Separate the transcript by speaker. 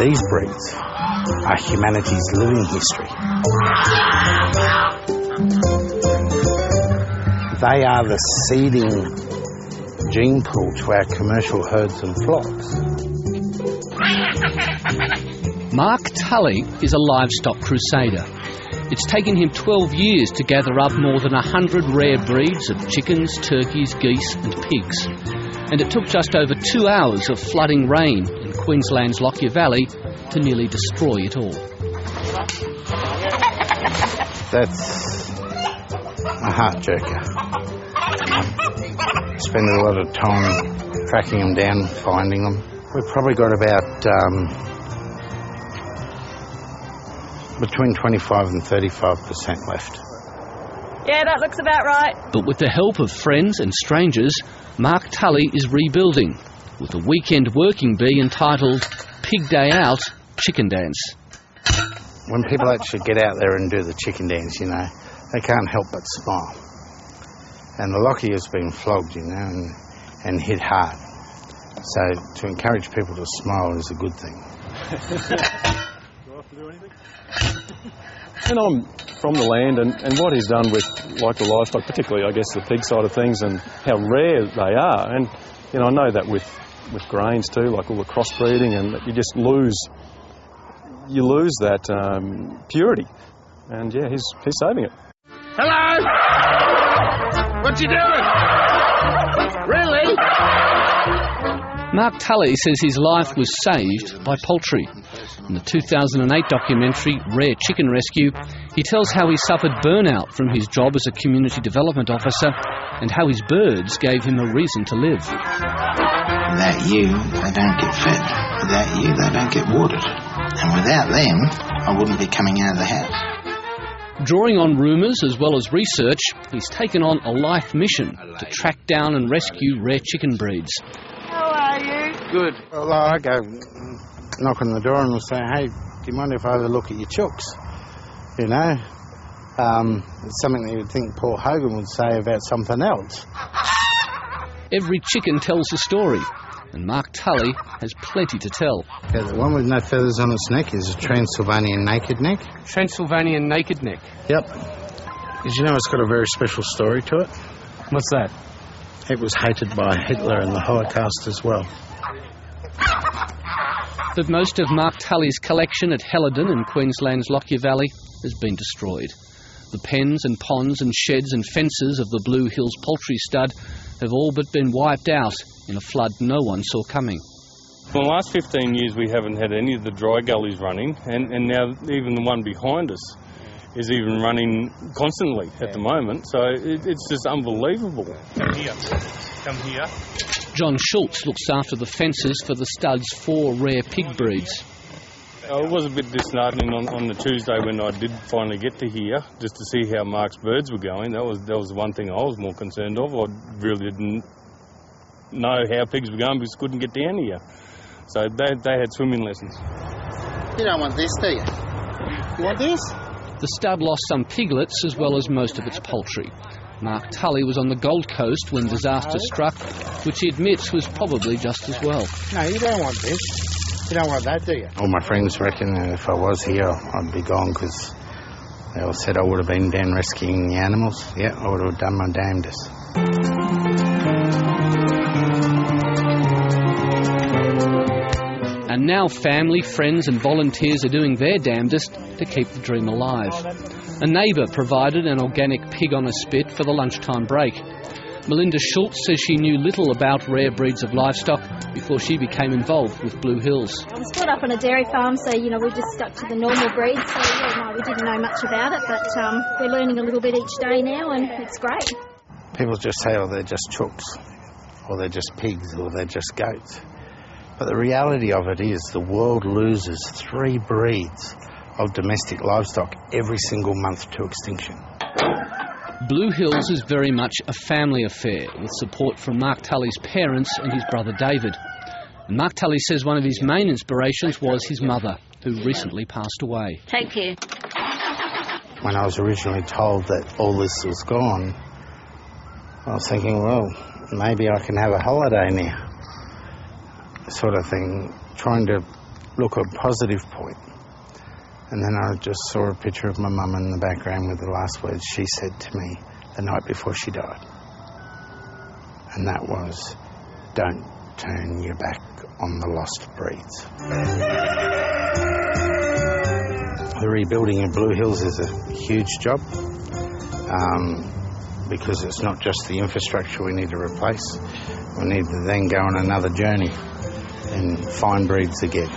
Speaker 1: these breeds are humanity's living history. They are the seeding gene pool to our commercial herds and flocks.
Speaker 2: Mark Tully is a livestock crusader. It's taken him 12 years to gather up more than 100 rare breeds of chickens, turkeys, geese and pigs. And it took just over 2 hours of flooding rain in Queensland's Lockyer Valley to nearly destroy it all.
Speaker 1: That's a heart jerker. Spend a lot of time tracking them down, finding them. We've probably got about between 25 and 35% left.
Speaker 3: Yeah, that looks about right.
Speaker 2: But with the help of friends and strangers, Mark Tully is rebuilding with a weekend working bee entitled Pig Day Out, Chicken Dance.
Speaker 1: When people actually get out there and do the chicken dance, you know, they can't help but smile. And the Lockyer has been flogged, you know, and hit hard. So to encourage people to smile is a good thing.
Speaker 4: Do I have to do anything? And I'm from the land, and what he's done with, like, the livestock, particularly, I guess, the pig side of things, and how rare they are. And, you know, I know that with grains too, like all the crossbreeding, and you just lose that purity. And, yeah, he's saving it.
Speaker 5: Hello? What you doing? Really?
Speaker 2: Mark Tully says his life was saved by poultry. In the 2008 documentary Rare Chicken Rescue, he tells how he suffered burnout from his job as a community development officer and how his birds gave him a reason to live.
Speaker 6: Without you, they don't get fed. Without you, they don't get watered. And without them, I wouldn't be coming out of the house.
Speaker 2: Drawing on rumours as well as research, he's taken on a life mission to track down and rescue rare chicken breeds.
Speaker 3: How are you?
Speaker 1: Good. Well, I go knock on the door and will say, hey, do you mind if I have a look at your chooks? You know, it's something that you would think Paul Hogan would say about something else.
Speaker 2: Every chicken tells a story, and Mark Tully has plenty to tell.
Speaker 1: Yeah, the one with no feathers on its neck is a Transylvanian naked neck.
Speaker 2: Transylvanian naked neck?
Speaker 1: Yep. Did you know it's got a very special story to it?
Speaker 2: What's that?
Speaker 1: It was hated by Hitler and the Holocaust as well.
Speaker 2: But most of Mark Tully's collection at Helidon in Queensland's Lockyer Valley has been destroyed. The pens and ponds and sheds and fences of the Blue Hills poultry stud have all but been wiped out in a flood no one saw coming.
Speaker 7: For the last 15 years we haven't had any of the dry gullies running, and now even the one behind us is even running constantly at the moment, so it's just unbelievable.
Speaker 4: Come here. Come here.
Speaker 2: John Schultz looks after the fences for the stud's 4 rare pig breeds.
Speaker 7: It was a bit disheartening on the Tuesday when I did finally get to here, just to see how Mark's birds were going. That was the one thing I was more concerned of. I really didn't know how pigs were going because I couldn't get down here. So they had swimming lessons.
Speaker 6: You don't want this, do you? You want this?
Speaker 2: The stud lost some piglets as well as most of its poultry. Mark Tully was on the Gold Coast when disaster struck, which he admits was probably just as well.
Speaker 1: No, you don't want this. You don't want that, do you? All my friends reckon that if I was here, I'd be gone because they all said I would have been down rescuing the animals. Yeah, I would have done my damnedest.
Speaker 2: And now family, friends and volunteers are doing their damnedest to keep the dream alive. A neighbour provided an organic pig on a spit for the lunchtime break. Melinda Schultz says she knew little about rare breeds of livestock before she became involved with Blue Hills.
Speaker 8: I was brought up on a dairy farm, so, we just stuck to the normal breeds. So, we didn't know much about it, but we're learning a little bit each day now, and it's great.
Speaker 1: People just say, oh, they're just chooks, or they're just pigs, or they're just goats. But the reality of it is the world loses 3 breeds of domestic livestock every single month to extinction.
Speaker 2: Blue Hills is very much a family affair, with support from Mark Tully's parents and his brother David. And Mark Tully says one of his main inspirations was his mother, who recently passed away.
Speaker 3: Take care.
Speaker 1: When I was originally told that all this was gone, I was thinking, well, maybe I can have a holiday now, sort of thing, trying to look a positive point. And then I just saw a picture of my mum in the background with the last words she said to me the night before she died. And that was, don't turn your back on the lost breeds. The rebuilding of Blue Hills is a huge job because it's not just the infrastructure we need to replace. We need to then go on another journey and find breeds again.